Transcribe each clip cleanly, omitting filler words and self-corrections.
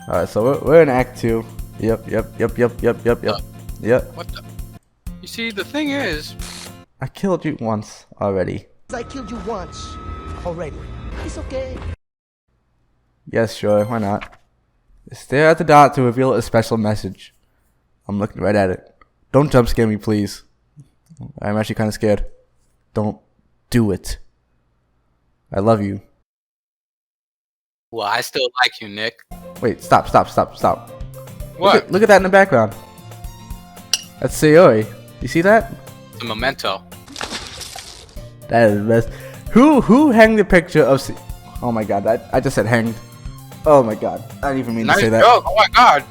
Alright, so we're in Act 2. Yep. What the? You see, the thing is... I killed you once already. I killed you once already. It's okay. Yes, sure, why not? Stare at the dot to reveal a special message. I'm looking right at it. Don't jump scare me, please. I'm actually kind of scared. Don't do it. I love you. Well, I still like you, Nick. Wait, stop. What? Look at that in the background. That's Sayori. You see that? It's a memento. That is the best. Who hanged the picture of Oh my god, I just said hanged. Oh my god. I didn't even mean to say that. Joke. Oh my god.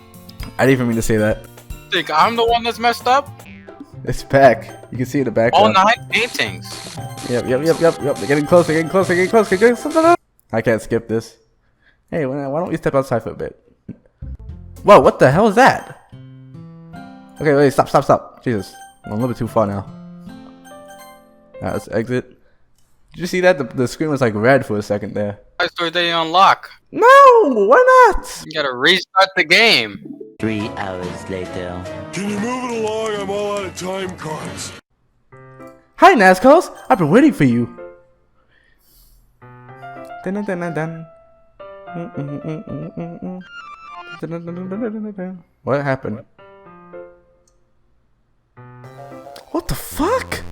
I didn't even mean to say that. Think I'm the one that's messed up? It's back. You can see in the background. All 9 paintings. Yep. They're getting closer. I can't skip this. Hey, why don't we step outside for a bit? Whoa, what the hell is that? Okay, wait, stop. Jesus, I'm a little bit too far now. Alright, let's exit. Did you see that? The screen was like red for a second there. I story they unlock. No, why not? You gotta restart the game. 3 hours later. Can you move it along? I'm all out of time cards. Hi, NasCoz. I've been waiting for you. What happened? What the fuck?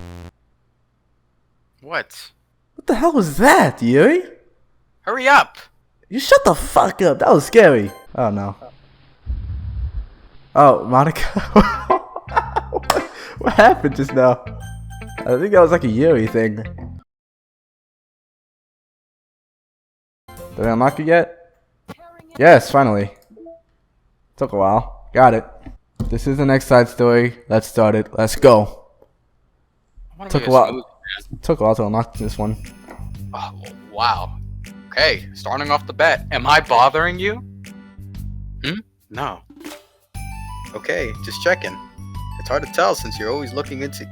What? What the hell was that, Yuri? Hurry up. You shut the fuck up. That was scary. Oh no. Oh, Monica. What happened just now? I think that was like a Yuri thing. Did I unlock it yet? Yes, finally. Took a while. Got it. This is the next side story. Let's start it. Let's go. Took a while. Took a while to unlock this one. Oh, wow. Okay, starting off the bat. Am I bothering you? No. Okay, just checking. It's hard to tell since you're always looking into...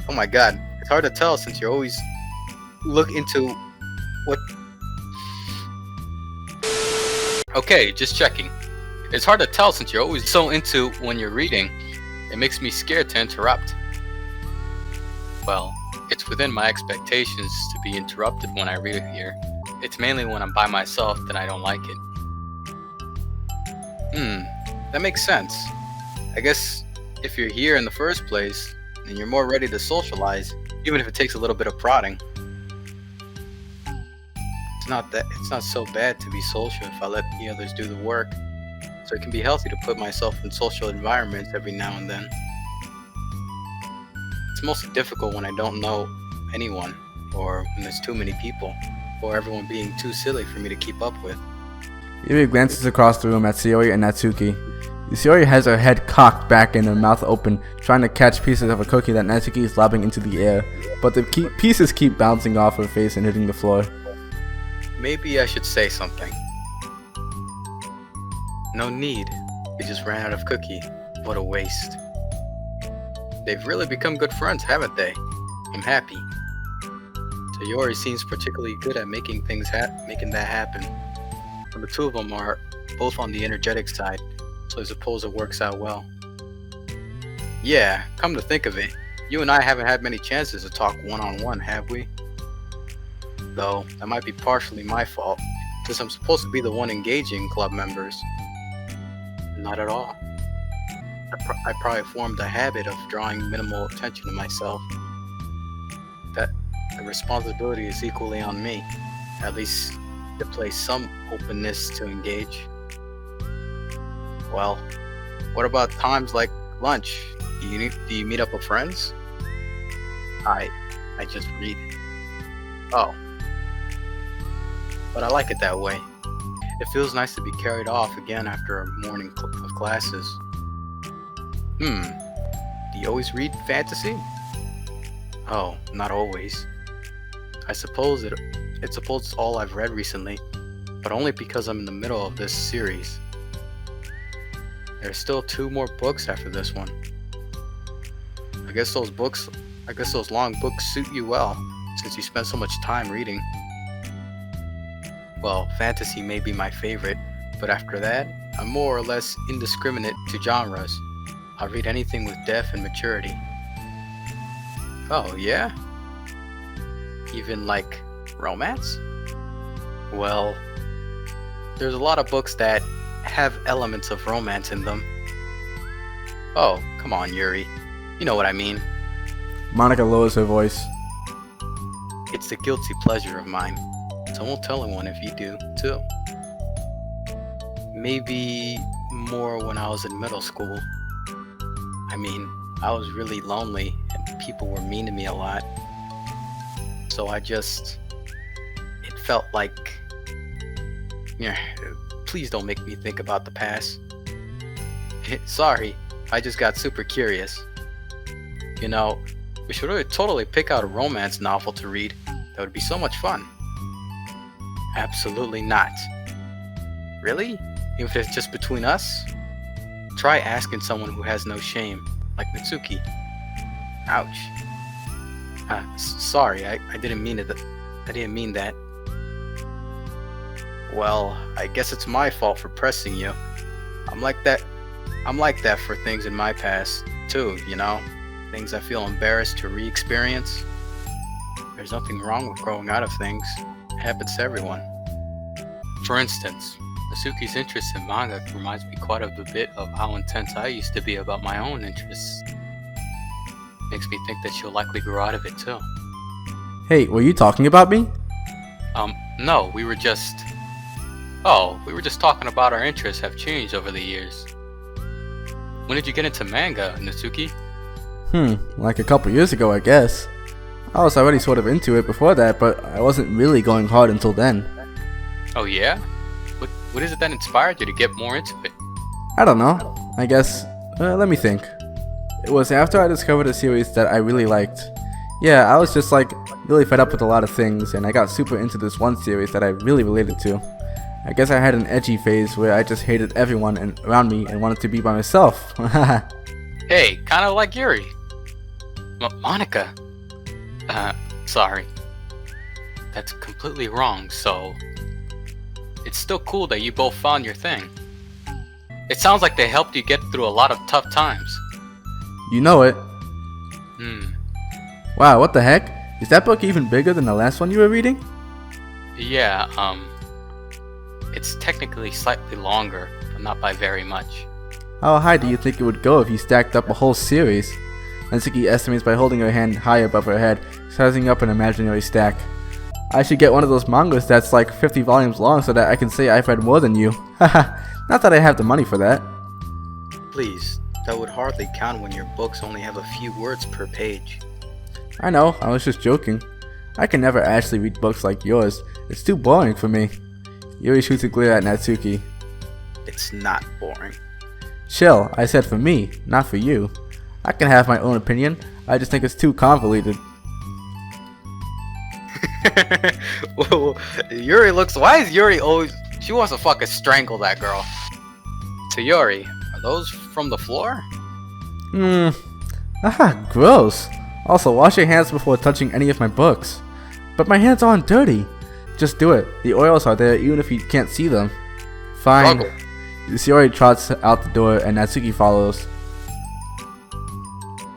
oh my god. It's hard to tell since you're always look into... What? Okay, just checking. It's hard to tell since you're always so into when you're reading. It makes me scared to interrupt. Well, it's within my expectations to be interrupted when I read it here. It's mainly when I'm by myself that I don't like it. That makes sense. I guess if you're here in the first place, then you're more ready to socialize, even if it takes a little bit of prodding. It's not so bad to be social if I let the others do the work. So it can be healthy to put myself in social environments every now and then. It's mostly difficult when I don't know anyone, or when there's too many people, or everyone being too silly for me to keep up with. Yuri glances across the room at Sayori and Natsuki. Sayori has her head cocked back and her mouth open, trying to catch pieces of a cookie that Natsuki is lobbing into the air, but the pieces keep bouncing off her face and hitting the floor. Maybe I should say something. No need. We just ran out of cookie. What a waste. They've really become good friends, haven't they? I'm happy. Sayori seems particularly good at making that happen. And the two of them are both on the energetic side, so I suppose it works out well. Yeah, come to think of it, you and I haven't had many chances to talk one-on-one, have we? Though, that might be partially my fault, since I'm supposed to be the one engaging club members. Not at all. I probably formed a habit of drawing minimal attention to myself. That the responsibility is equally on me, at least to place some openness to engage. Well, what about times like lunch? Do you meet up with friends? I just read. Oh. But I like it that way. It feels nice to be carried off again after a morning of classes. Do you always read fantasy? Oh, not always. I suppose it's all I've read recently, but only because I'm in the middle of this series. There's still 2 more books after this one. I guess those long books suit you well, since you spend so much time reading. Well, fantasy may be my favorite, but after that, I'm more or less indiscriminate to genres. I'll read anything with depth and maturity. Oh, yeah? Even like romance? Well, there's a lot of books that have elements of romance in them. Oh, come on, Yuri. You know what I mean. Monica lowers her voice. It's a guilty pleasure of mine, so I won't tell anyone if you do, too. Maybe more when I was in middle school. I mean, I was really lonely and people were mean to me a lot. So it felt like, yeah, please don't make me think about the past. Sorry, I just got super curious. You know, we should really totally pick out a romance novel to read. That would be so much fun. Absolutely not. Really? Even if it's just between us? Try asking someone who has no shame, like Natsuki. Ouch. Sorry, I didn't mean it. I didn't mean that. Well, I guess it's my fault for pressing you. I'm like that for things in my past, too, you know? Things I feel embarrassed to re-experience. There's nothing wrong with growing out of things. It happens to everyone. For instance, Natsuki's interest in manga reminds me quite a bit of how intense I used to be about my own interests. Makes me think that she'll likely grow out of it too. Hey, were you talking about me? No, we were just talking about our interests have changed over the years. When did you get into manga, Natsuki? Like a couple years ago, I guess. I was already sort of into it before that, but I wasn't really going hard until then. Oh yeah? What is it that inspired you to get more into it? I don't know. I guess, let me think. It was after I discovered a series that I really liked. Yeah, I was just like really fed up with a lot of things, and I got super into this one series that I really related to. I guess I had an edgy phase where I just hated everyone around me and wanted to be by myself. Hey, kind of like Yuri. Monica. Sorry. That's completely wrong, so... It's still cool that you both found your thing. It sounds like they helped you get through a lot of tough times. You know it. Wow, what the heck? Is that book even bigger than the last one you were reading? Yeah, it's technically slightly longer, but not by very much. How high do you think it would go if you stacked up a whole series? Natsuki estimates by holding her hand high above her head, sizing up an imaginary stack. I should get one of those mangas that's like 50 volumes long so that I can say I've read more than you. Haha, not that I have the money for that. Please, that would hardly count when your books only have a few words per page. I know, I was just joking. I can never actually read books like yours. It's too boring for me. Yuri shoots a glare at Natsuki. It's not boring. Chill, I said for me, not for you. I can have my own opinion, I just think it's too convoluted. Whoa, why is Yuri always... She wants to fucking strangle that girl. To Yuri, are those from the floor? Gross. Also, wash your hands before touching any of my books. But my hands aren't dirty. Just do it. The oils are there even if you can't see them. Fine. Struggle. Yuri trots out the door and Natsuki follows.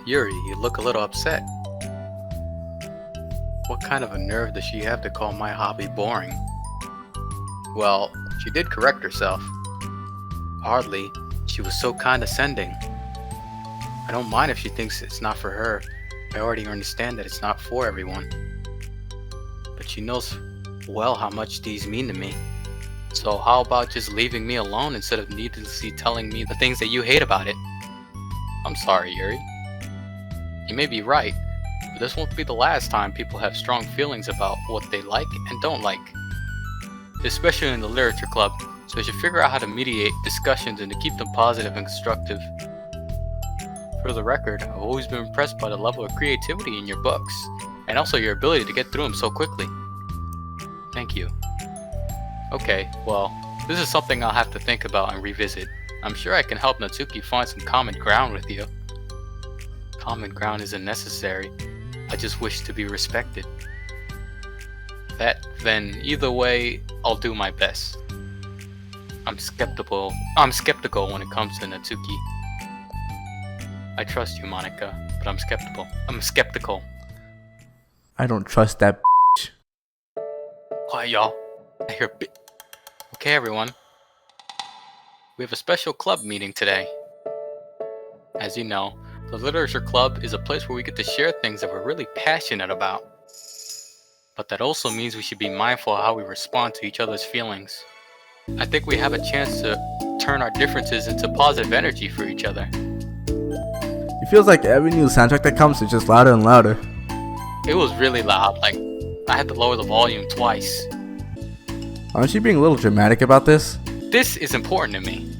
Yuri, you look a little upset. What kind of a nerve does she have to call my hobby boring? Well, she did correct herself. Hardly. She was so condescending. I don't mind if she thinks it's not for her. I already understand that it's not for everyone. But she knows well how much these mean to me. So how about just leaving me alone instead of needlessly telling me the things that you hate about it? I'm sorry, Yuri. You may be right, but this won't be the last time people have strong feelings about what they like and don't like. Especially in the literature club, so you should figure out how to mediate discussions and to keep them positive and constructive. For the record, I've always been impressed by the level of creativity in your books, and also your ability to get through them so quickly. Thank you. Okay, well, this is something I'll have to think about and revisit. I'm sure I can help Natsuki find some common ground with you. Common ground isn't necessary. I just wish to be respected. Then either way, I'll do my best. I'm skeptical when it comes to Natsuki. I trust you, Monica, but I'm skeptical. I don't trust that. Quiet, y'all. I hear Okay, everyone. We have a special club meeting today. As you know, the Literature Club is a place where we get to share things that we're really passionate about. But that also means we should be mindful of how we respond to each other's feelings. I think we have a chance to turn our differences into positive energy for each other. It feels like every new soundtrack that comes is just louder and louder. It was really loud, like I had to lower the volume twice. Aren't you being a little dramatic about this? This is important to me.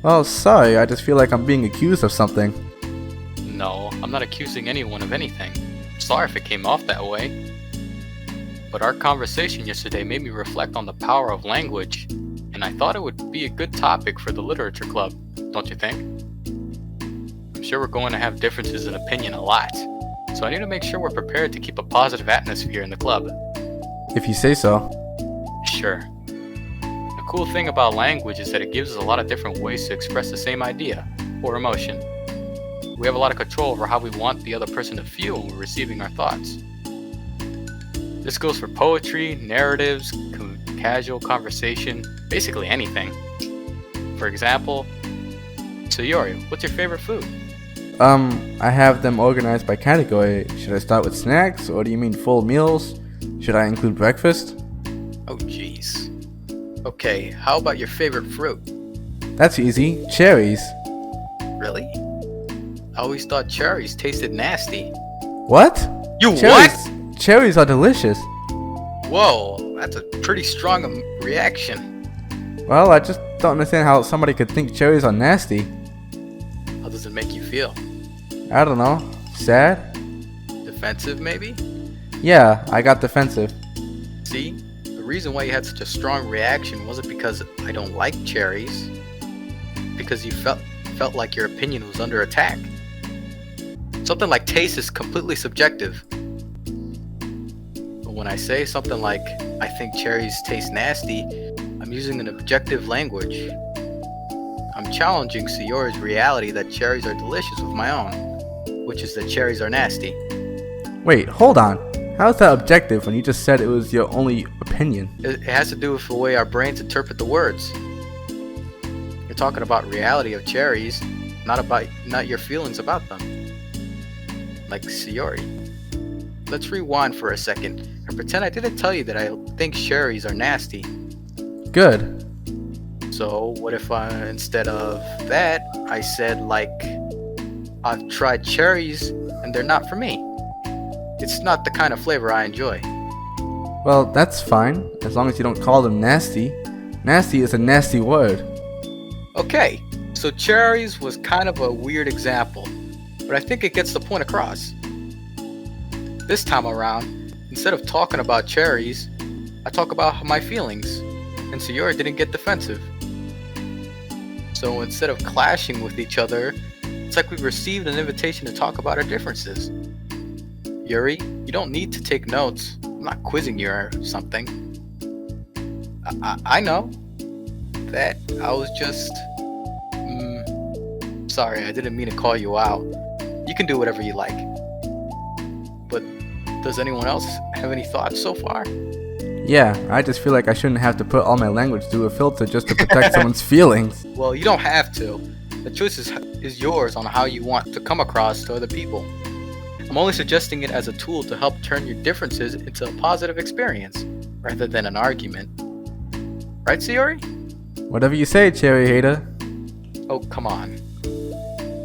Well, sorry, I just feel like I'm being accused of something. No, I'm not accusing anyone of anything. Sorry if it came off that way. But our conversation yesterday made me reflect on the power of language, and I thought it would be a good topic for the Literature Club, don't you think? I'm sure we're going to have differences in opinion a lot, so I need to make sure we're prepared to keep a positive atmosphere in the club. If you say so. Sure. The cool thing about language is that it gives us a lot of different ways to express the same idea, or emotion. We have a lot of control over how we want the other person to feel when we're receiving our thoughts. This goes for poetry, narratives, casual conversation, basically anything. For example, so Yuri, what's your favorite food? I have them organized by category. Should I start with snacks, or do you mean full meals? Should I include breakfast? Oh jeez. Okay, how about your favorite fruit? That's easy. Cherries. Really? I always thought cherries tasted nasty. What? You Cherries. what? Cherries are delicious. Whoa, that's a pretty strong reaction. Well, I just don't understand how somebody could think cherries are nasty. How does it make you feel? I don't know. Sad? Defensive, maybe? Yeah, I got defensive. See, the reason why you had such a strong reaction wasn't because I don't like cherries. Because you felt like your opinion was under attack. Something like taste is completely subjective. When I say something like, I think cherries taste nasty, I'm using an objective language. I'm challenging Sayori's reality that cherries are delicious with my own, which is that cherries are nasty. Wait, hold on. How is that objective when you just said it was your only opinion? It has to do with the way our brains interpret the words. You're talking about reality of cherries, not your feelings about them. Like Sayori. Let's rewind for a second and pretend I didn't tell you that I think cherries are nasty. Good. So what if instead of that, I said like, I've tried cherries and they're not for me. It's not the kind of flavor I enjoy. Well, that's fine, as long as you don't call them nasty. Nasty is a nasty word. Okay, so cherries was kind of a weird example, but I think it gets the point across. This time around, instead of talking about cherries, I talk about my feelings, and Sayori didn't get defensive. So instead of clashing with each other, it's like we've received an invitation to talk about our differences. Yuri, you don't need to take notes. I'm not quizzing you or something. I know that I was just... sorry, I didn't mean to call you out. You can do whatever you like. But does anyone else have any thoughts so far? Yeah, I just feel like I shouldn't have to put all my language through a filter just to protect someone's feelings. Well, you don't have to. The choice is yours on how you want to come across to other people. I'm only suggesting it as a tool to help turn your differences into a positive experience, rather than an argument. Right, Sayori? Whatever you say, cherry hater. Oh, come on.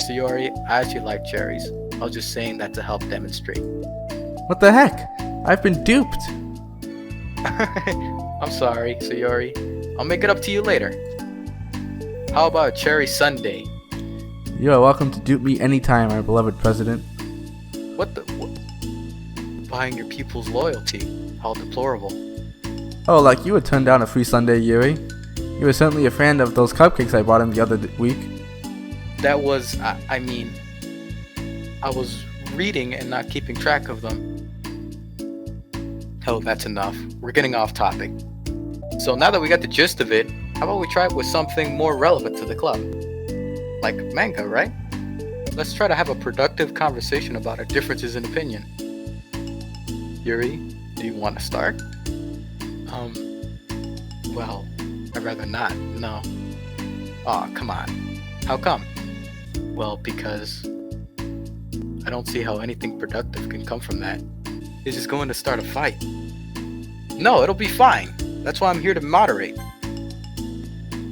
Sayori, I actually like cherries. I was just saying that to help demonstrate. What the heck? I've been duped. I'm sorry, Sayori. I'll make it up to you later. How about a cherry sundae? You are welcome to dupe me anytime, my beloved president. What? Buying your people's loyalty. How deplorable. Oh, like you would turn down a free sundae, Yuri. You were certainly a fan of those cupcakes I bought him the other week. That was, I was reading and not keeping track of them. Hell, that's enough. We're getting off topic. So now that we got the gist of it, how about we try it with something more relevant to the club? Like manga, right? Let's try to have a productive conversation about our differences in opinion. Yuri, do you want to start? Well, I'd rather not, no. Aw, come on. How come? Well, because I don't see how anything productive can come from that. It's just going to start a fight. No, it'll be fine. That's why I'm here to moderate.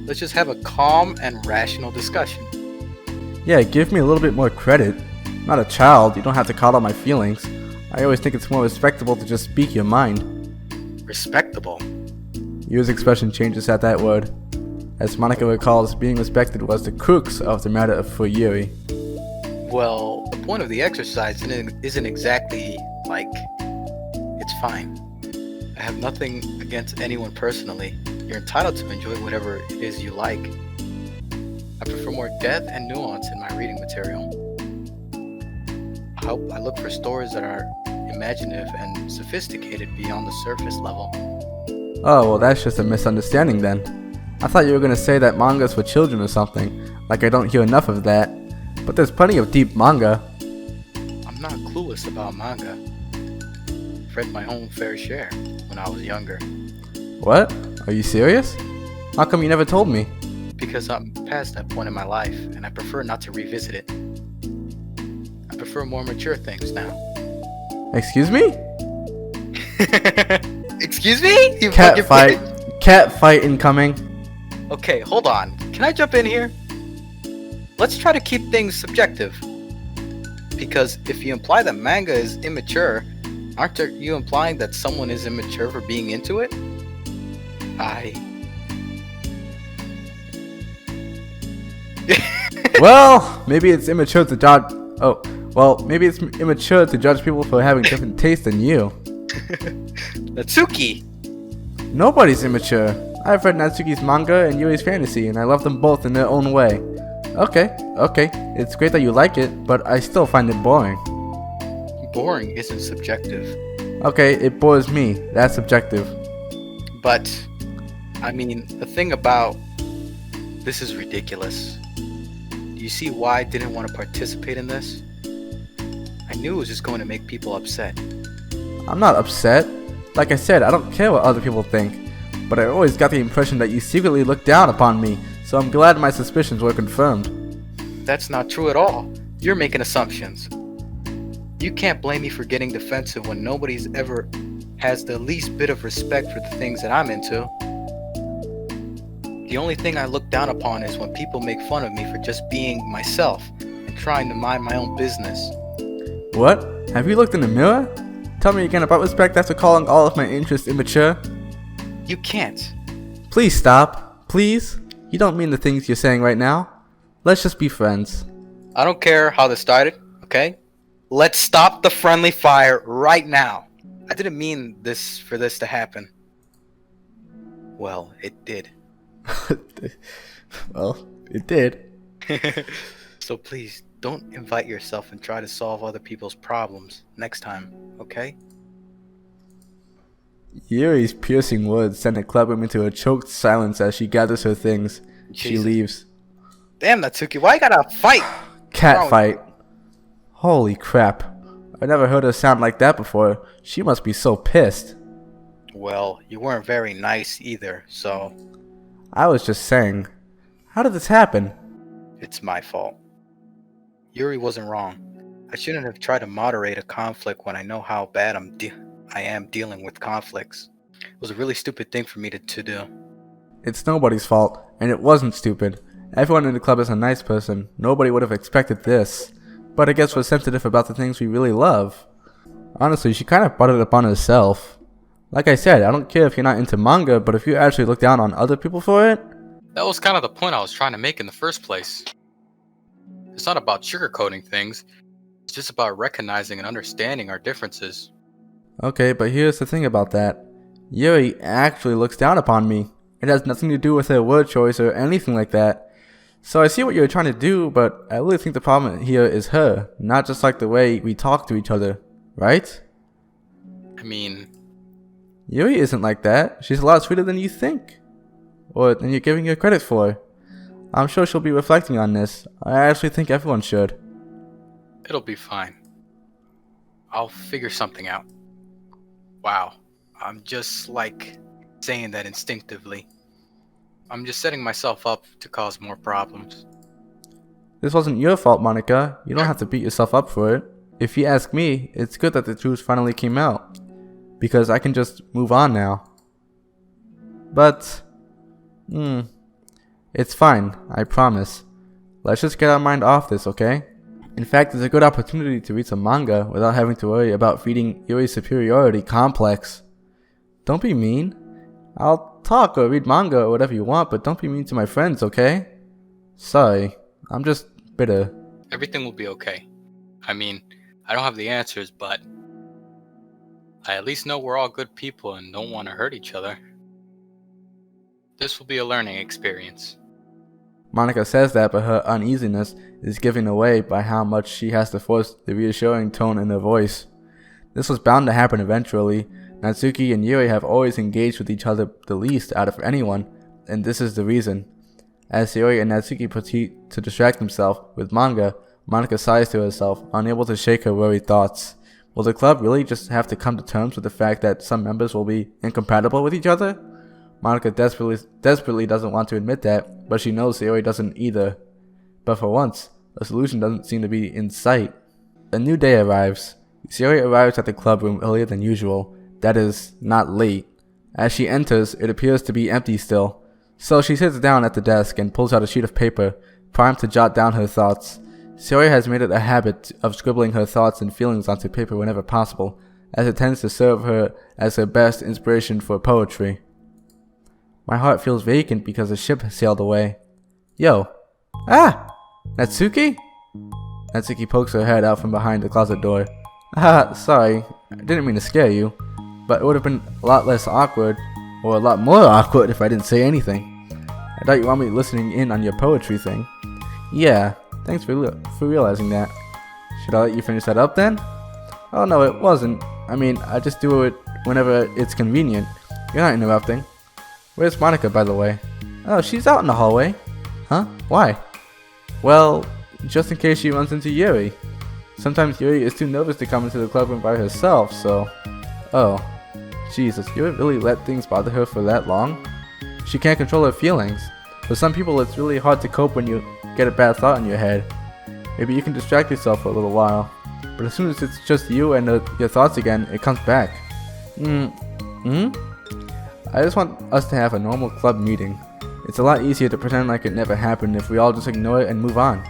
Let's just have a calm and rational discussion. Yeah, give me a little bit more credit. I'm not a child, you don't have to call out my feelings. I always think it's more respectable to just speak your mind. Respectable? Yu's expression changes at that word. As Monica recalls, being respected was the crux of the matter for Yuri. Well, the point of the exercise isn't exactly like, it's fine. I have nothing against anyone personally. You're entitled to enjoy whatever it is you like. I prefer more depth and nuance in my reading material. I look for stories that are imaginative and sophisticated beyond the surface level. Oh, well that's just a misunderstanding then. I thought you were gonna say that manga's for children or something, like I don't hear enough of that. But there's plenty of deep manga. I'm not clueless about manga. I've read my own fair share when I was younger. What? Are you serious? How come you never told me? Because I'm past that point in my life, and I prefer not to revisit it. I prefer more mature things now. Excuse me? Excuse me? You Cat fucking fight. bitch. Cat fight incoming. Okay, hold on. Can I jump in here? Let's try to keep things subjective. Because if you imply that manga is immature, aren't you implying that someone is immature for being into it? Well, maybe it's immature to judge. Oh, well, maybe it's immature to judge people for having different tastes than you. Natsuki! Nobody's immature. I've read Natsuki's manga and Yuri's fantasy, and I love them both in their own way. Okay, it's great that you like it, but I still find it boring. Boring isn't subjective. Okay, it bores me. That's subjective. But, I mean, the thing about this is ridiculous. Do you see why I didn't want to participate in this? I knew it was just going to make people upset. I'm not upset. Like I said, I don't care what other people think. But I always got the impression that you secretly looked down upon me, so I'm glad my suspicions were confirmed. That's not true at all. You're making assumptions. You can't blame me for getting defensive when nobody's ever has the least bit of respect for the things that I'm into. The only thing I look down upon is when people make fun of me for just being myself and trying to mind my own business. What? Have you looked in the mirror? Tell me again about respect after calling all of my interests immature? You can't. Please stop. Please? You don't mean the things you're saying right now. Let's just be friends. I don't care how this started, okay? Let's stop the friendly fire right now. I didn't mean for this to happen. Well, it did. Well, it did. So please, don't invite yourself and try to solve other people's problems next time, okay? Yuri's piercing words send the clubroom into a choked silence as she gathers her things. She Jesus. leaves. Damn, Natsuki, why you gotta fight? Cat fight. Holy crap. I never heard her sound like that before. She must be so pissed. Well, you weren't very nice either, so I was just saying. How did this happen? it's my fault. Yuri wasn't wrong. I shouldn't have tried to moderate a conflict when I know how bad I am dealing with conflicts. It was a really stupid thing for me to do. It's nobody's fault, and it wasn't stupid. Everyone in the club is a nice person. Nobody would have expected this. But I guess we're sensitive about the things we really love. Honestly, she kind of brought it upon herself. Like I said, I don't care if you're not into manga, but if you actually look down on other people for it... That was kind of the point I was trying to make in the first place. It's not about sugarcoating things. It's just about recognizing and understanding our differences. Okay, but here's the thing about that. Yuri actually looks down upon me. It has nothing to do with her word choice or anything like that. So I see what you're trying to do, but I really think the problem here is her, not just like the way we talk to each other, right? I mean, Yuri isn't like that. She's a lot sweeter than you think. Or than you're giving her credit for. I'm sure she'll be reflecting on this. I actually think everyone should. It'll be fine. I'll figure something out. Wow. I'm just like saying that instinctively. I'm just setting myself up to cause more problems. This wasn't your fault, Monica. You don't have to beat yourself up for it. If you ask me, it's good that the truth finally came out. Because I can just move on now. But, it's fine, I promise. Let's just get our mind off this, okay? In fact, it's a good opportunity to read some manga without having to worry about feeding Yuri's superiority complex. Don't be mean. I'll talk or read manga or whatever you want, but don't be mean to my friends, okay? Sorry, I'm just bitter. Everything will be okay. I mean, I don't have the answers, but I at least know we're all good people and don't want to hurt each other. This will be a learning experience. Monica says that, but her uneasiness is given away by how much she has to force the reassuring tone in her voice. This was bound to happen eventually. Natsuki and Yuri have always engaged with each other the least out of anyone, and this is the reason. As Yuri and Natsuki proceed to distract themselves with manga, Monica sighs to herself, unable to shake her worried thoughts. Will the club really just have to come to terms with the fact that some members will be incompatible with each other? Monica desperately doesn't want to admit that, but she knows Yuri doesn't either. But for once, a solution doesn't seem to be in sight. A new day arrives. Yuri arrives at the club room earlier than usual. That is, not late. As she enters, it appears to be empty still. So she sits down at the desk and pulls out a sheet of paper, primed to jot down her thoughts. Yuri has made it a habit of scribbling her thoughts and feelings onto paper whenever possible, as it tends to serve her as her best inspiration for poetry. My heart feels vacant because the ship has sailed away. Yo. Ah! Natsuki? Natsuki pokes her head out from behind the closet door. Sorry. I didn't mean to scare you. But it would have been a lot less awkward, or a lot more awkward if I didn't say anything. I thought you wanted me listening in on your poetry thing. Yeah, thanks for realizing that. Should I let you finish that up then? Oh no, it wasn't. I mean, I just do it whenever it's convenient. You're not interrupting. Where's Monica, by the way? Oh, she's out in the hallway. Huh? Why? Well, just in case she runs into Yuri. Sometimes Yuri is too nervous to come into the club room by herself, so... Oh. Jesus, you would really let things bother her for that long? She can't control her feelings. For some people, it's really hard to cope when you get a bad thought in your head. Maybe you can distract yourself for a little while. But as soon as it's just you and your thoughts again, it comes back. I just want us to have a normal club meeting. It's a lot easier to pretend like it never happened if we all just ignore it and move on.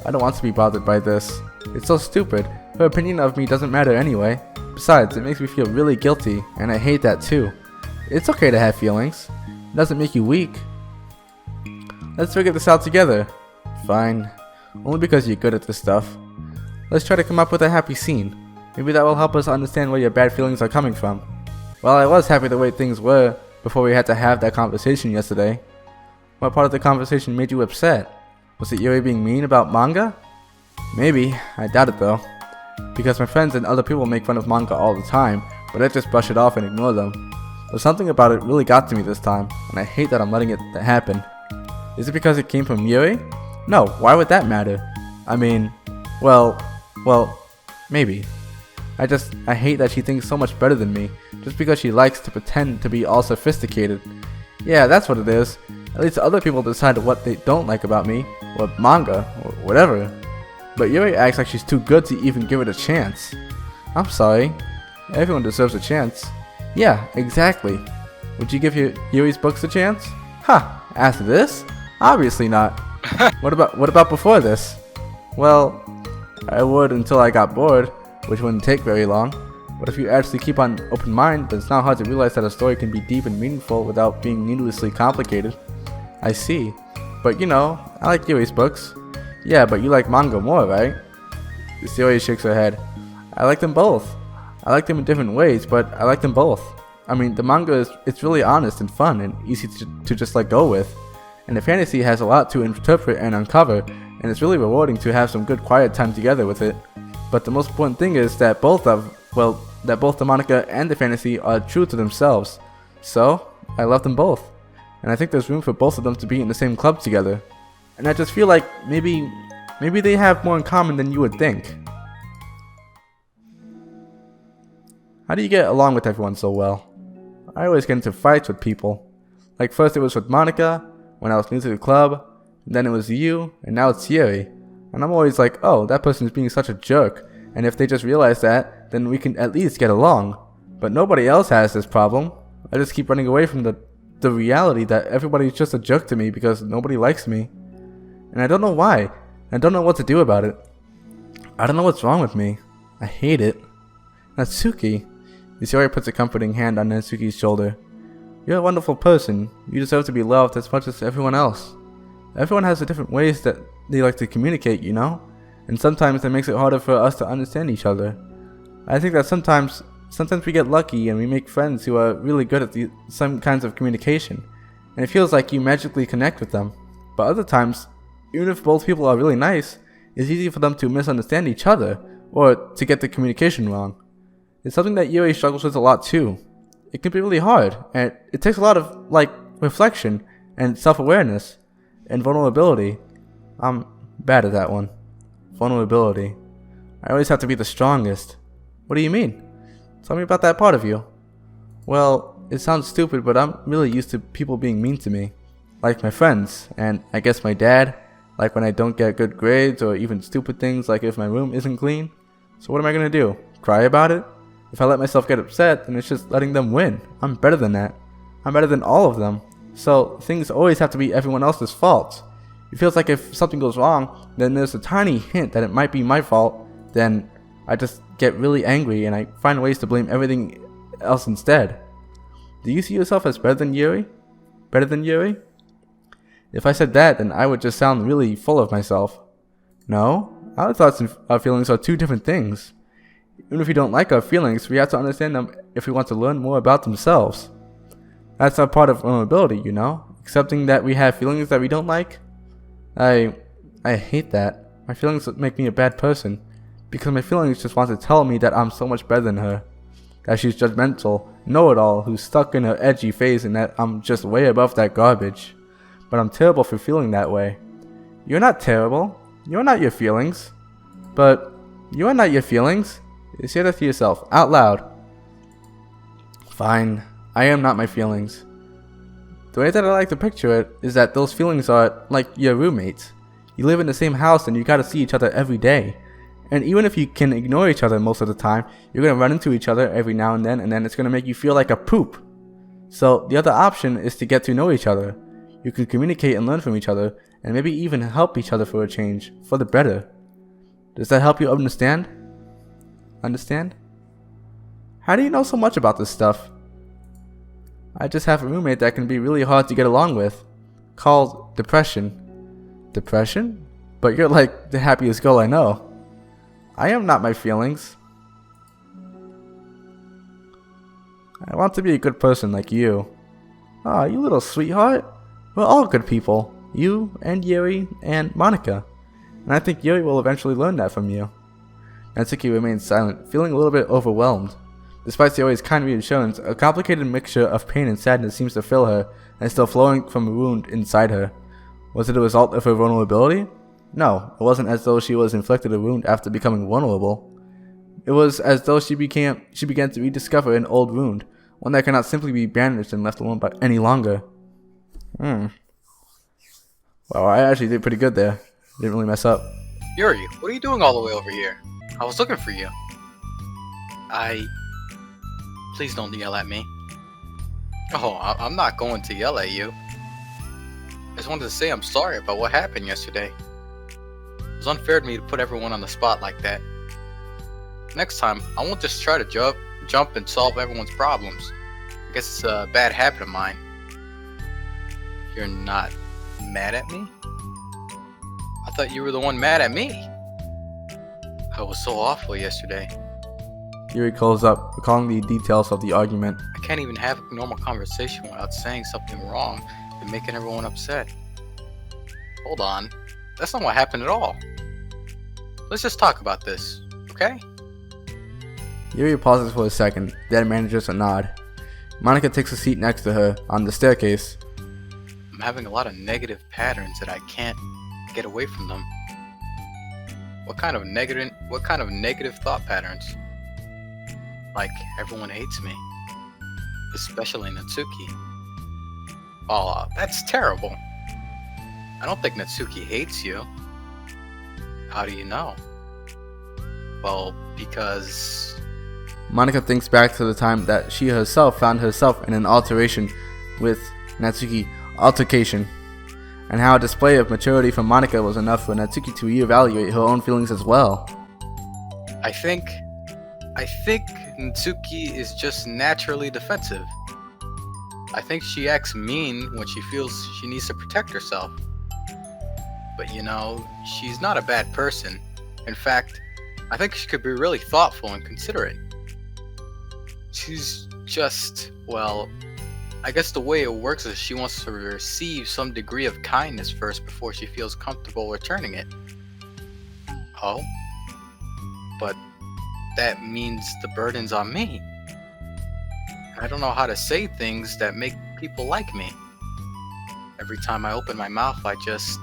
I don't want to be bothered by this. It's so stupid. Her opinion of me doesn't matter anyway. Besides, it makes me feel really guilty, and I hate that too. It's okay to have feelings. It doesn't make you weak. Let's figure this out together. Fine. Only because you're good at this stuff. Let's try to come up with a happy scene. Maybe that will help us understand where your bad feelings are coming from. Well, I was happy the way things were before we had to have that conversation yesterday. What part of the conversation made you upset? Was it Yuri being mean about manga? Maybe. I doubt it though. Because my friends and other people make fun of manga all the time, but I just brush it off and ignore them. But something about it really got to me this time, and I hate that I'm letting it happen. Is it because it came from Yuri? No, why would that matter? I mean, well, maybe. I hate that she thinks so much better than me, just because she likes to pretend to be all sophisticated. Yeah, that's what it is. At least other people decide what they don't like about me, or manga, or whatever. But Yuri acts like she's too good to even give it a chance. I'm sorry. Everyone deserves a chance. Yeah, exactly. Would you give Yuri's books a chance? Ha! After this? Obviously not. What about before this? Well, I would until I got bored, which wouldn't take very long. But if you actually keep an open mind, then it's not hard to realize that a story can be deep and meaningful without being needlessly complicated. I see. But you know, I like Yuri's books. Yeah, but you like manga more, right? Yuri shakes her head. I like them both. I like them in different ways, but I like them both. I mean, the manga it's really honest and fun and easy to just let go with. And the fantasy has a lot to interpret and uncover, and it's really rewarding to have some good quiet time together with it. But the most important thing is that both that both the Monica and the fantasy are true to themselves. So, I love them both. And I think there's room for both of them to be in the same club together. And I just feel like maybe they have more in common than you would think. How do you get along with everyone so well? I always get into fights with people. Like first it was with Monica, when I was new to the club, then it was you, and now it's Yuri. And I'm always like, oh, that person's being such a jerk, and if they just realize that, then we can at least get along. But nobody else has this problem. I just keep running away from the reality that everybody's just a jerk to me because nobody likes me. And I don't know why. I don't know what to do about it. I don't know what's wrong with me. I hate it. Natsuki. Yuri puts a comforting hand on Natsuki's shoulder. You're a wonderful person. You deserve to be loved as much as everyone else. Everyone has the different ways that they like to communicate, you know? And sometimes that makes it harder for us to understand each other. I think that sometimes we get lucky and we make friends who are really good at some kinds of communication. And it feels like you magically connect with them. But other times, even if both people are really nice, it's easy for them to misunderstand each other or to get the communication wrong. It's something that Yuri struggles with a lot too. It can be really hard, and it takes a lot of, reflection and self-awareness and vulnerability. I'm bad at that one. Vulnerability. I always have to be the strongest. What do you mean? Tell me about that part of you. Well, it sounds stupid, but I'm really used to people being mean to me. Like my friends, and I guess my dad, like when I don't get good grades or even stupid things like if my room isn't clean. So what am I gonna do? Cry about it? If I let myself get upset, then it's just letting them win. I'm better than that. I'm better than all of them. So things always have to be everyone else's fault. It feels like if something goes wrong, then there's a tiny hint that it might be my fault, then I just get really angry and I find ways to blame everything else instead. Do you see yourself as better than Yuri? Better than Yuri? If I said that, then I would just sound really full of myself. No, our thoughts and our feelings are two different things. Even if we don't like our feelings, we have to understand them if we want to learn more about themselves. That's a part of vulnerability, you know? Accepting that we have feelings that we don't like. I hate that. My feelings make me a bad person. Because my feelings just want to tell me that I'm so much better than her. That she's judgmental, know-it-all, who's stuck in her edgy phase and that I'm just way above that garbage. But I'm terrible for feeling that way. You're not terrible. You're not your feelings. But you are not your feelings. Say that to yourself, out loud. Fine, I am not my feelings. The way that I like to picture it is that those feelings are like your roommates. You live in the same house and you gotta see each other every day. And even if you can ignore each other most of the time, you're gonna run into each other every now and then it's gonna make you feel like a poop. So the other option is to get to know each other. You can communicate and learn from each other, and maybe even help each other for a change, for the better. Does that help you understand? Understand? How do you know so much about this stuff? I just have a roommate that can be really hard to get along with, called depression. Depression? But you're like the happiest girl I know. I am not my feelings. I want to be a good person like you. Ah, you little sweetheart. We're all good people. You and Yuri and Monica. And I think Yuri will eventually learn that from you. Natsuki remains silent, feeling a little bit overwhelmed. Despite Yuri's kind reassurance, a complicated mixture of pain and sadness seems to fill her and is still flowing from a wound inside her. Was it a result of her vulnerability? No, it wasn't as though she was inflicted a wound after becoming vulnerable. It was as though she began to rediscover an old wound, one that cannot simply be bandaged and left alone any longer. Well, I actually did pretty good there. Didn't really mess up. Yuri, what are you doing all the way over here? I was looking for you. Please don't yell at me. Oh, I'm not going to yell at you. I just wanted to say I'm sorry about what happened yesterday. It was unfair to me to put everyone on the spot like that. Next time, I won't just try to jump and solve everyone's problems. I guess it's a bad habit of mine. You're not mad at me? I thought you were the one mad at me. I was so awful yesterday. Yuri calls up, recalling the details of the argument. I can't even have a normal conversation without saying something wrong and making everyone upset. Hold on. That's not what happened at all. Let's just talk about this, okay? Yuri pauses for a second, then manages a nod. Monica takes a seat next to her on the staircase. I'm having a lot of negative patterns that I can't get away from them. What kind of negative thought patterns? Like everyone hates me, especially Natsuki. Oh, that's terrible. I don't think Natsuki hates you. How do you know? Well, because... Monica thinks back to the time that she herself found herself in an altercation with Natsuki, altercation, and how a display of maturity from Monica was enough for Natsuki to reevaluate her own feelings as well. I think Natsuki is just naturally defensive. I think she acts mean when she feels she needs to protect herself. But you know, she's not a bad person. In fact, I think she could be really thoughtful and considerate. She's just, well, I guess the way it works is she wants to receive some degree of kindness first before she feels comfortable returning it. Oh? But that means the burden's on me. I don't know how to say things that make people like me. Every time I open my mouth, I just...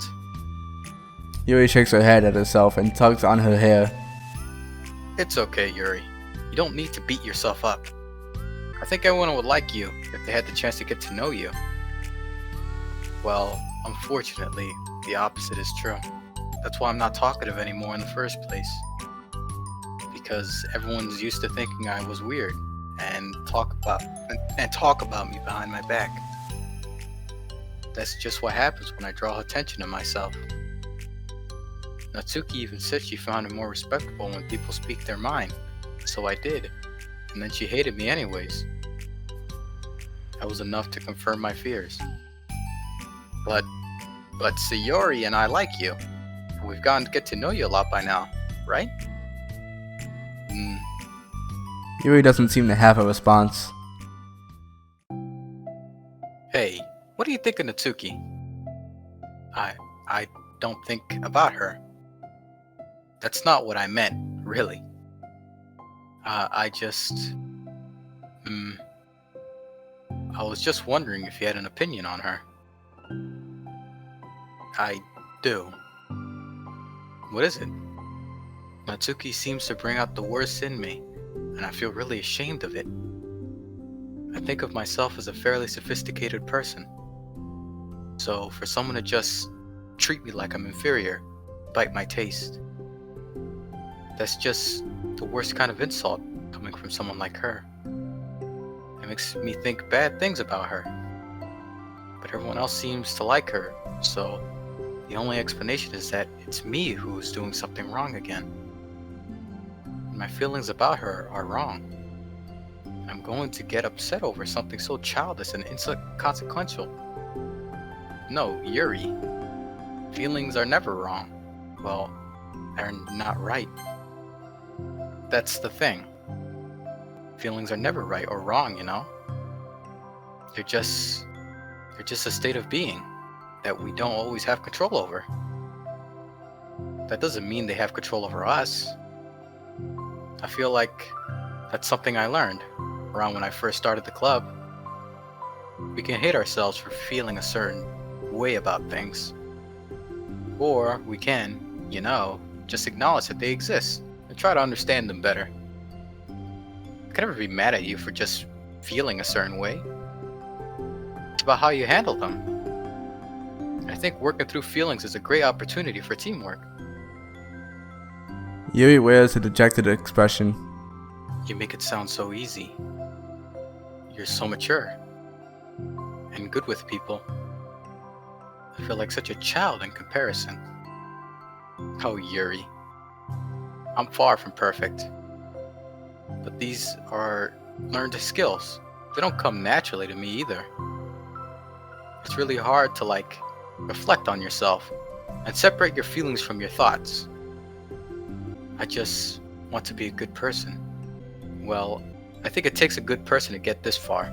Yuri shakes her head at herself and tugs on her hair. It's okay, Yuri. You don't need to beat yourself up. I think everyone would like you if they had the chance to get to know you. Well, unfortunately, the opposite is true. That's why I'm not talkative anymore in the first place. Because everyone's used to thinking I was weird and talk about me behind my back. That's just what happens when I draw attention to myself. Natsuki even said she found it more respectable when people speak their mind, so I did, and then she hated me anyways. That was enough to confirm my fears. But Sayori and I like you. We've gotten to get to know you a lot by now, right? Yuri doesn't seem to have a response. Hey, what do you think of Natsuki? I don't think about her. That's not what I meant, really. I was just wondering if you had an opinion on her. I do. What is it? Natsuki seems to bring out the worst in me, and I feel really ashamed of it. I think of myself as a fairly sophisticated person. So for someone to just treat me like I'm inferior, bite my taste, that's just the worst kind of insult coming from someone like her. It makes me think bad things about her. But everyone else seems to like her, so the only explanation is that it's me who is doing something wrong again. And my feelings about her are wrong. And I'm going to get upset over something so childish and inconsequential. No, Yuri. Feelings are never wrong. Well, they're not right. That's the thing. Feelings are never right or wrong, you know? They're just a state of being that we don't always have control over. That doesn't mean they have control over us. I feel like that's something I learned around when I first started the club. We can hate ourselves for feeling a certain way about things. Or we can, you know, just acknowledge that they exist and try to understand them better. I can never be mad at you for just feeling a certain way. It's about how you handle them. I think working through feelings is a great opportunity for teamwork. Yuri wears a dejected expression. You make it sound so easy. You're so mature and good with people. I feel like such a child in comparison. Oh, Yuri. I'm far from perfect. But these are learned skills. They don't come naturally to me either. It's really hard to reflect on yourself and separate your feelings from your thoughts. I just want to be a good person. Well, I think it takes a good person to get this far.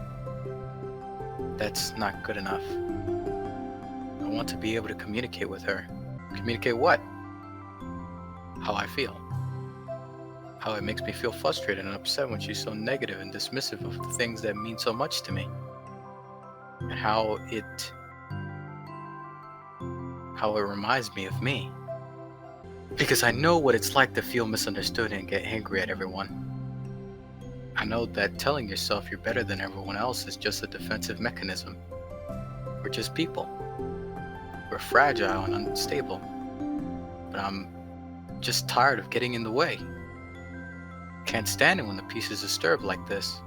That's not good enough. I want to be able to communicate with her. Communicate what? How I feel. how it makes me feel frustrated and upset when she's so negative and dismissive of the things that mean so much to me. And how it reminds me of me. Because I know what it's like to feel misunderstood and get angry at everyone. I know that telling yourself you're better than everyone else is just a defensive mechanism. We're just people. We're fragile and unstable. But I'm just tired of getting in the way. Can't stand it when the peace is disturbed like this.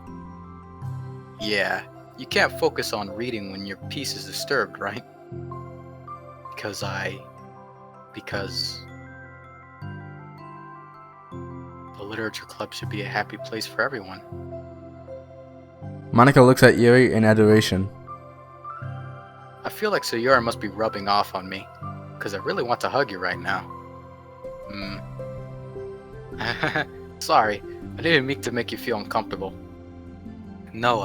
Yeah, you can't focus on reading when your peace is disturbed, right? Because the literature club should be a happy place for everyone. Monica looks at Yuri in adoration. I feel like Sayori must be rubbing off on me, because I really want to hug you right now. Sorry, I didn't mean to make you feel uncomfortable. No,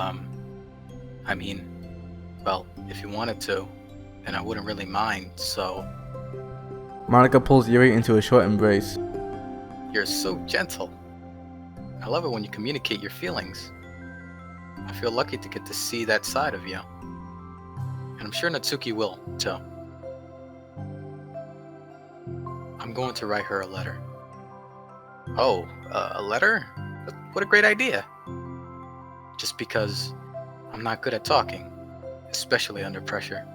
I mean, well, if you wanted to, then I wouldn't really mind, so... Monica pulls Yuri into a short embrace. You're so gentle. I love it when you communicate your feelings. I feel lucky to get to see that side of you. And I'm sure Natsuki will, too. I'm going to write her a letter. Oh, a letter? What a great idea. Just because I'm not good at talking, especially under pressure.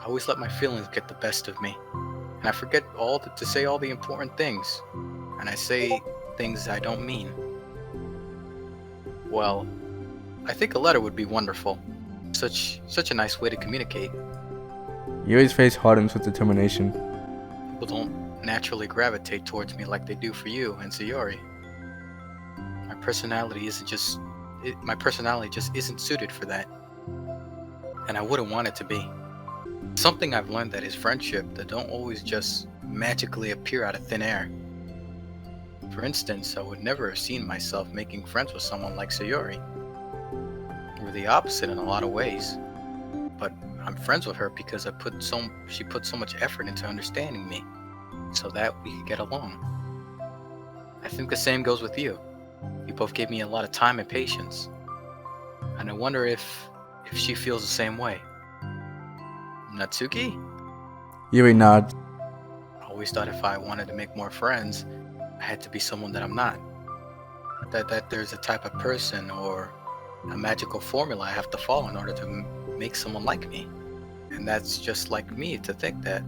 I always let my feelings get the best of me, and I forget to say all the important things, and I say things I don't mean. Well, I think a letter would be wonderful. Such a nice way to communicate. Yuri's face hardens with determination. People don't naturally gravitate towards me like they do for you and Sayori. My personality just isn't suited for that. And I wouldn't want it to be. Something I've learned that is friendship that don't always just magically appear out of thin air. For instance, I would never have seen myself making friends with someone like Sayori. We're the opposite in a lot of ways. But I'm friends with her because she put so much effort into understanding me, so that we could get along. I think the same goes with you. You both gave me a lot of time and patience. And I wonder if she feels the same way. Natsuki? Yuri nods. I always thought if I wanted to make more friends, I had to be someone that I'm not. That there's a type of person or a magical formula I have to follow in order to make someone like me. And that's just like me to think that.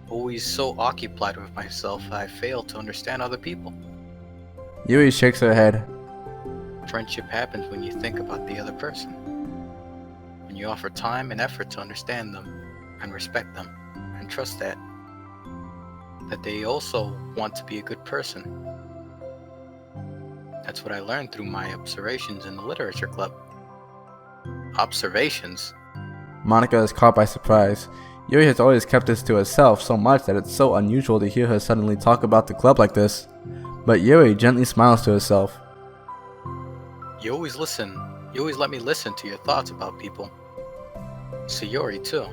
Always so occupied with myself, I fail to understand other people. Yuri shakes her head. Friendship happens when you think about the other person. When you offer time and effort to understand them and respect them and trust that they also want to be a good person. That's what I learned through my observations in the literature club. Observations? Monica is caught by surprise. Yuri has always kept this to herself so much that it's so unusual to hear her suddenly talk about the club like this. But Yuri gently smiles to herself. You always listen. You always let me listen to your thoughts about people. Sayori too.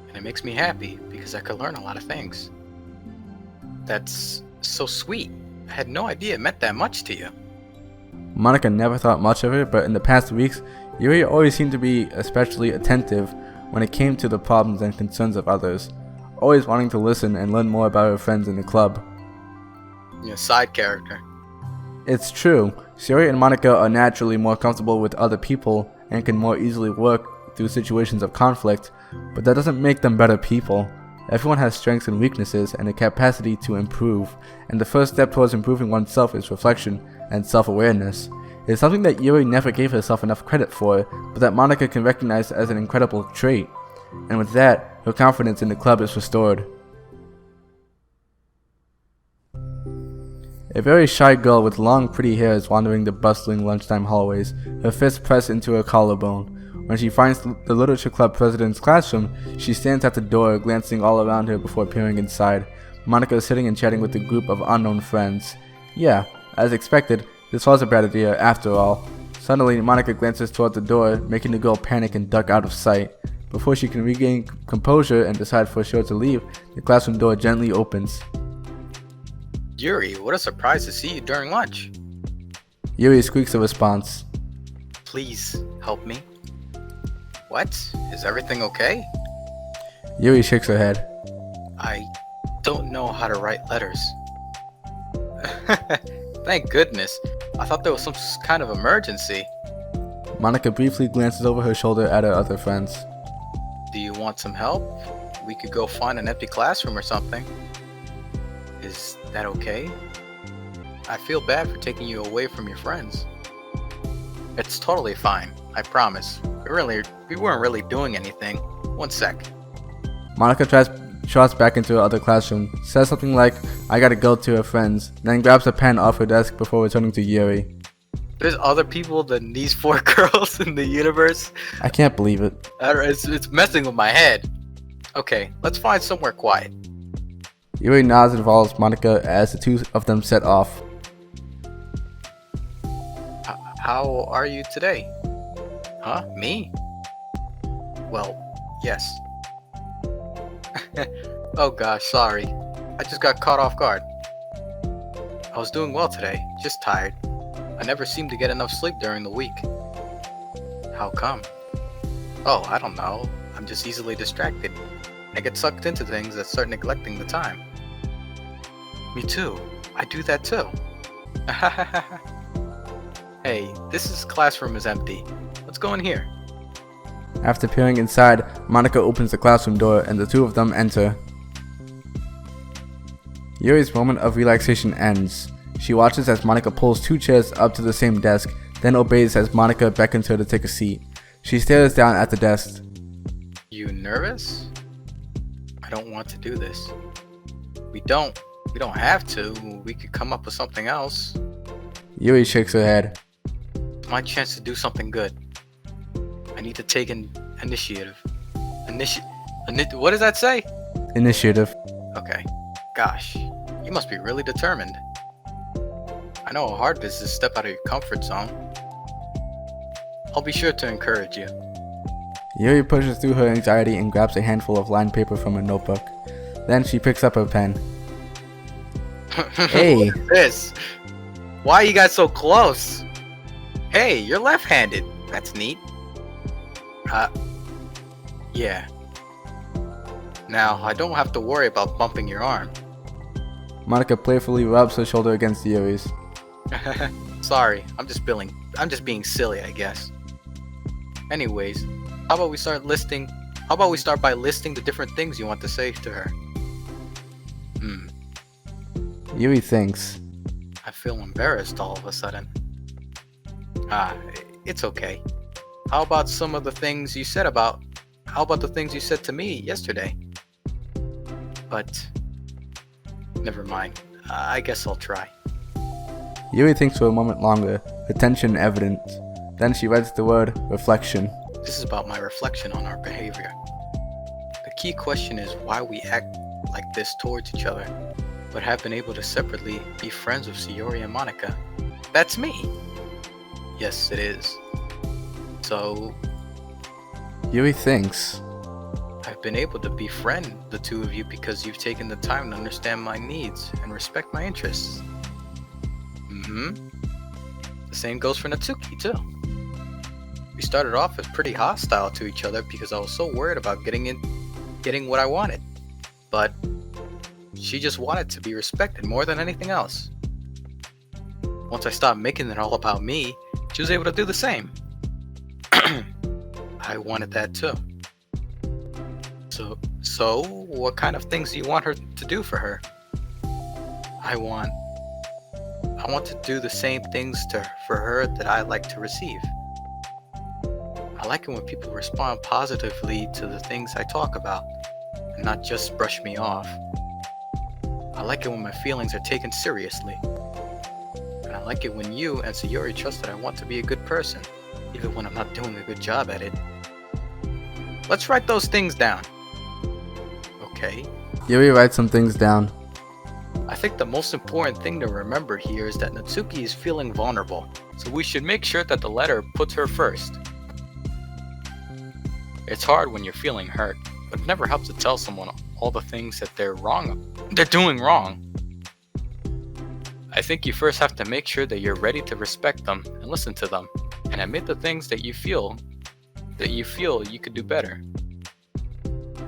And it makes me happy because I could learn a lot of things. That's so sweet. I had no idea it meant that much to you. Monica never thought much of it, but in the past weeks, Yuri always seemed to be especially attentive when it came to the problems and concerns of others, always wanting to listen and learn more about her friends in the club. You're a side character. It's true, Yuri and Monica are naturally more comfortable with other people and can more easily work through situations of conflict, but that doesn't make them better people. Everyone has strengths and weaknesses and a capacity to improve, and the first step towards improving oneself is reflection and self-awareness. It's something that Yuri never gave herself enough credit for, but that Monica can recognize as an incredible trait. And with that, her confidence in the club is restored. A very shy girl with long pretty hair is wandering the bustling lunchtime hallways, her fist pressed into her collarbone. When she finds the literature club president's classroom, she stands at the door, glancing all around her before peering inside. Monica is sitting and chatting with a group of unknown friends. Yeah, as expected, this was a bad idea after all. Suddenly, Monica glances toward the door, making the girl panic and duck out of sight. Before she can regain composure and decide for sure to leave, the classroom door gently opens. Yuri, what a surprise to see you during lunch. Yuri squeaks a response. Please help me. What? Is everything okay? Yuri shakes her head. I don't know how to write letters. Thank goodness. I thought there was some kind of emergency. Monica briefly glances over her shoulder at her other friends. Do you want some help? We could go find an empty classroom or something. Is that okay? I feel bad for taking you away from your friends. It's totally fine, I promise. We weren't really doing anything. One sec. Monica trots back into her other classroom, says something like, I gotta go to her friends, then grabs a pen off her desk before returning to Yuri. There's other people than these 4 girls in the universe. I can't believe it. It's messing with my head. Okay, let's find somewhere quiet. Yuri nods and follows Monica as the two of them set off. How are you today? Huh? Me? Well, yes. Oh gosh, sorry. I just got caught off guard. I was doing well today, just tired. I never seem to get enough sleep during the week. How come? Oh, I don't know. I'm just easily distracted. I get sucked into things that start neglecting the time. Me too. I do that too. Hey, this classroom is empty. Let's go in here. After peering inside, Monica opens the classroom door and the two of them enter. Yuri's moment of relaxation ends. She watches as Monica pulls 2 chairs up to the same desk, then obeys as Monica beckons her to take a seat. She stares down at the desk. You nervous? I don't want to do this. We don't have to. We could come up with something else. Yuri shakes her head. My chance to do something good. I need to take an initiative. What does that say? Initiative. Okay. Gosh, you must be really determined. I know how hard it is to step out of your comfort zone. I'll be sure to encourage you. Yuri pushes through her anxiety and grabs a handful of lined paper from her notebook. Then she picks up her pen. Hey. What is this? Why are you guys so close? Hey, you're left-handed. That's neat. Yeah. Now, I don't have to worry about bumping your arm. Monica playfully rubs her shoulder against Yuri's. Sorry, I'm just being silly, I guess. Anyways, how about we start by listing the different things you want to say to her? Yuri thinks. I feel embarrassed all of a sudden. It's okay. How about the things you said to me yesterday? But never mind. I guess I'll try. Yuri thinks for a moment longer, her tension evident. Then she writes the word reflection. This is about my reflection on our behavior. The key question is why we act like this towards each other, but have been able to separately be friends with Yuri and Monica. That's me. Yes, it is. So, Yuri thinks. I've been able to befriend the two of you because you've taken the time to understand my needs and respect my interests. The same goes for Natsuki too. We started off as pretty hostile to each other because I was so worried about getting what I wanted. But she just wanted to be respected more than anything else. Once I stopped making it all about me, she was able to do the same. I wanted that too. So what kind of things do you want her to do for her? I want to do the same things for her that I like to receive. I like it when people respond positively to the things I talk about, and not just brush me off. I like it when my feelings are taken seriously. And I like it when you and Sayori trust that I want to be a good person, even when I'm not doing a good job at it. Let's write those things down. Okay. Yuri writes some things down. I think the most important thing to remember here is that Natsuki is feeling vulnerable, so we should make sure that the letter puts her first. It's hard when you're feeling hurt, but it never helps to tell someone all the things that they're doing wrong. I think you first have to make sure that you're ready to respect them and listen to them, and admit the things that you feel you could do better.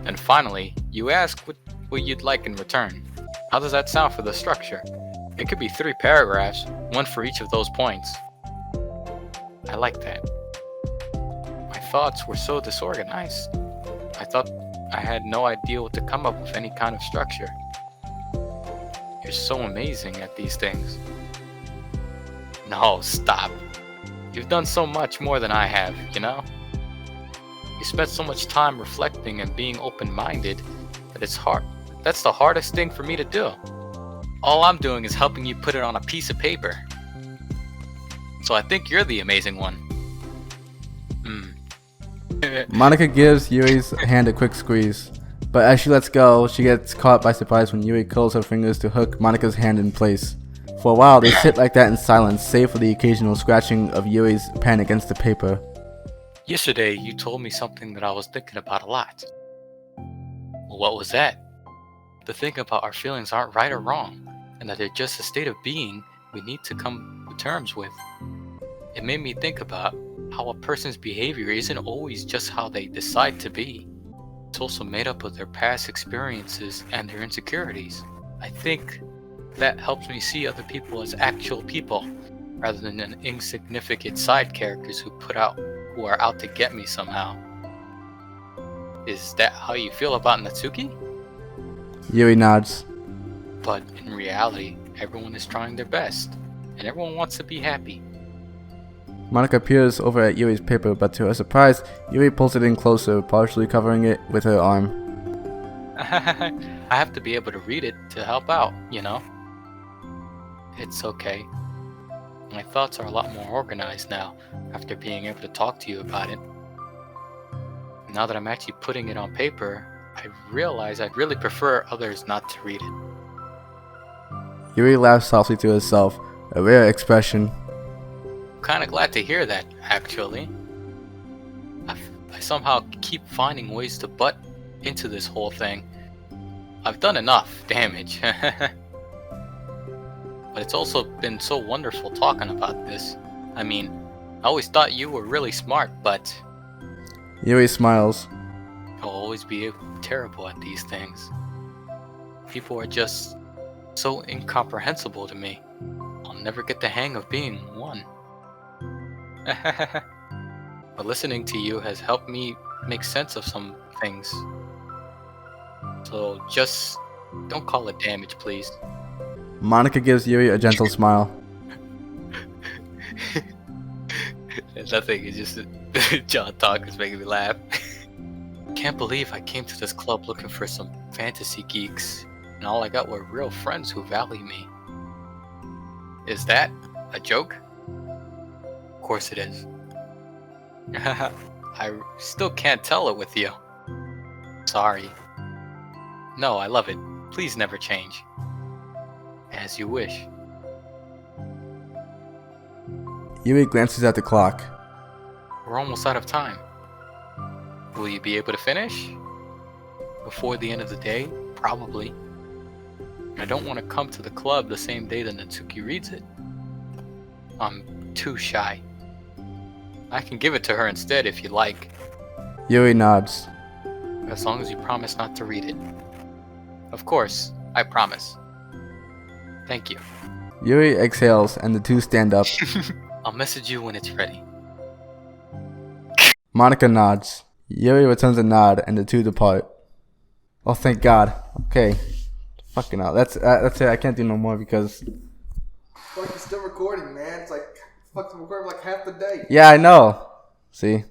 And finally, you ask what you'd like in return. How does that sound for the structure? It could be 3 paragraphs, one for each of those points. I like that. My thoughts were so disorganized. I thought I had no idea what to come up with any kind of structure. You're so amazing at these things. No, stop. You've done so much more than I have, you know? You spent so much time reflecting and being open-minded that it's hard. That's the hardest thing for me to do. All I'm doing is helping you put it on a piece of paper. So I think you're the amazing one. Monika gives Yuri's hand a quick squeeze, but as she lets go, she gets caught by surprise when Yuri curls her fingers to hook Monika's hand in place. For a while, they sit like that in silence, save for the occasional scratching of Yuri's pen against the paper. Yesterday, you told me something that I was thinking about a lot. Well, what was that? To think about our feelings aren't right or wrong, and that they're just a state of being we need to come to terms with. It made me think about how a person's behavior isn't always just how they decide to be. It's also made up of their past experiences and their insecurities. I think that helps me see other people as actual people, rather than insignificant side characters who are out to get me somehow. Is that how you feel about Natsuki? Yuri nods. But in reality, everyone is trying their best, and everyone wants to be happy. Monika peers over at Yuri's paper, but to her surprise, Yuri pulls it in closer, partially covering it with her arm. I have to be able to read it to help out, you know? It's okay. My thoughts are a lot more organized now, after being able to talk to you about it. Now that I'm actually putting it on paper, I realize I'd really prefer others not to read it. Yuri laughs softly to herself, a rare expression. I'm kinda glad to hear that, actually. I somehow keep finding ways to butt into this whole thing. I've done enough damage. But it's also been so wonderful talking about this. I mean, I always thought you were really smart, but Yuri smiles. I'll always be terrible at these things. People are just so incomprehensible to me. I'll never get the hang of being one. But listening to you has helped me make sense of some things. So just don't call it damage, please. Monika gives Yuri a gentle smile. Nothing, it's just John talk is making me laugh. Can't believe I came to this club looking for some fantasy geeks, and all I got were real friends who value me. Is that a joke? Of course it is. I still can't tell it with you. Sorry. No, I love it. Please never change. As you wish. Yuri glances at the clock. We're almost out of time. Will you be able to finish? Before the end of the day? Probably. I don't want to come to the club the same day that Natsuki reads it. I'm too shy. I can give it to her instead if you like. Yuri nods. As long as you promise not to read it. Of course, I promise. Thank you. Yuri exhales and the two stand up. I'll message you when it's ready. Monika nods. Yuri returns a nod and the two depart. Oh, thank God. Okay. Fucking hell. That's it. I can't do no more because... Fuck, it's still recording, man. It's like, fuck, recording like half the day. Yeah, I know. See?